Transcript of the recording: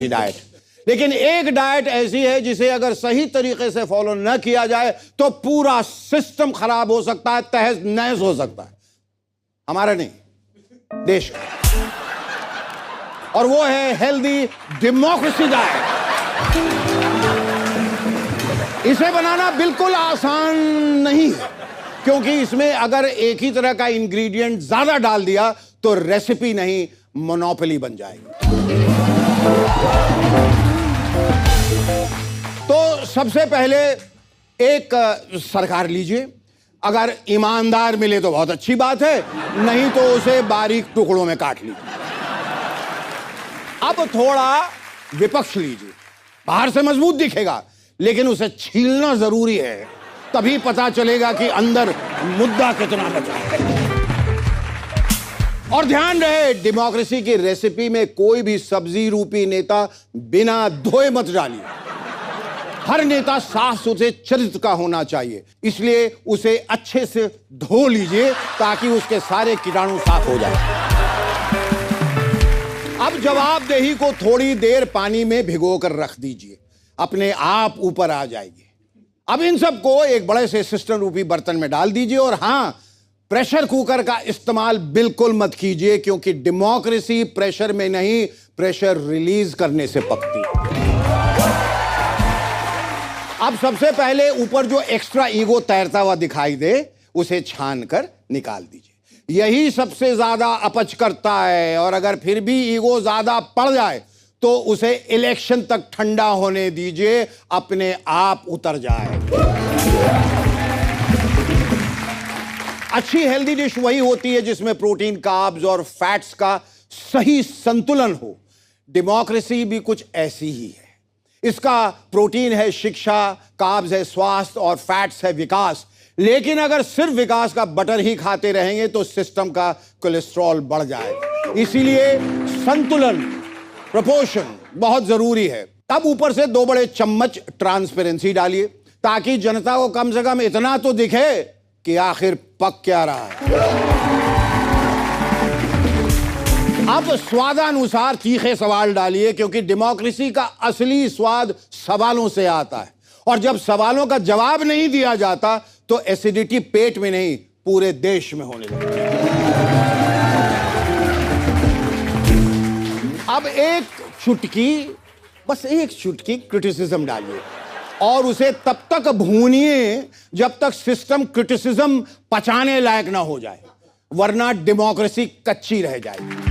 Diet. लेकिन एक diet ऐसी है जिसे अगर सही तरीके से फॉलो न किया जाए तो पूरा सिस्टम खराब हो सकता है, तहस नहस हो सकता है। हमारा नहीं, देश का। और वो है हेल्दी डेमोक्रेसी डाइट। इसे बनाना बिल्कुल आसान नहीं है, क्योंकि इसमें अगर एक ही तरह का इंग्रेडिएंट ज्यादा डाल दिया तो रेसिपी नहीं, मोनोपोली बन जाएगी। तो सबसे पहले एक सरकार लीजिए। अगर ईमानदार मिले तो बहुत अच्छी बात है, नहीं तो उसे बारीक टुकड़ों में काट लीजिए। अब थोड़ा विपक्ष लीजिए। बाहर से मजबूत दिखेगा, लेकिन उसे छीलना जरूरी है, तभी पता चलेगा कि अंदर मुद्दा कितना बचा है। और ध्यान रहे, डेमोक्रेसी की रेसिपी में कोई भी सब्जी रूपी नेता बिना धोए मत डालिए। हर नेता साफ सुथरे चरित्र का होना चाहिए, इसलिए उसे अच्छे से धो लीजिए ताकि उसके सारे कीटाणु साफ हो जाए। अब जवाबदेही को थोड़ी देर पानी में भिगोकर रख दीजिए, अपने आप ऊपर आ जाएगी। अब इन सबको एक बड़े से सिस्टम रूपी बर्तन में डाल दीजिए। और हां, प्रेशर कुकर का इस्तेमाल बिल्कुल मत कीजिए, क्योंकि डेमोक्रेसी प्रेशर में नहीं, प्रेशर रिलीज करने से पकती है। अब सबसे पहले ऊपर जो एक्स्ट्रा ईगो तैरता हुआ दिखाई दे, उसे छान कर निकाल दीजिए। यही सबसे ज्यादा अपच करता है, और अगर फिर भी ईगो ज्यादा पड़ जाए तो उसे इलेक्शन तक ठंडा होने दीजिए, अपने आप उतर जाए। अच्छी हेल्दी डिश वही होती है जिसमें प्रोटीन, कार्ब्स और फैट्स का सही संतुलन हो। डेमोक्रेसी भी कुछ ऐसी ही है। इसका प्रोटीन है शिक्षा, कार्ब्स है स्वास्थ्य और फैट्स है विकास। लेकिन अगर सिर्फ विकास का बटर ही खाते रहेंगे तो सिस्टम का कोलेस्ट्रॉल बढ़ जाएगा। इसीलिए संतुलन, प्रोपोर्शन बहुत जरूरी है। तब ऊपर से 2 बड़े चम्मच ट्रांसपेरेंसी डालिए, ताकि जनता को कम से कम इतना तो दिखे कि आखिर पक क्या रहा है। अब स्वादानुसार तीखे सवाल डालिए, क्योंकि डेमोक्रेसी का असली स्वाद सवालों से आता है। और जब सवालों का जवाब नहीं दिया जाता तो एसिडिटी पेट में नहीं, पूरे देश में होने लगती है। अब एक चुटकी, बस एक चुटकी क्रिटिसिज्म डालिए, और उसे तब तक भूनिए जब तक सिस्टम क्रिटिसिज्म पचाने लायक ना हो जाए, वरना डेमोक्रेसी कच्ची रह जाएगी।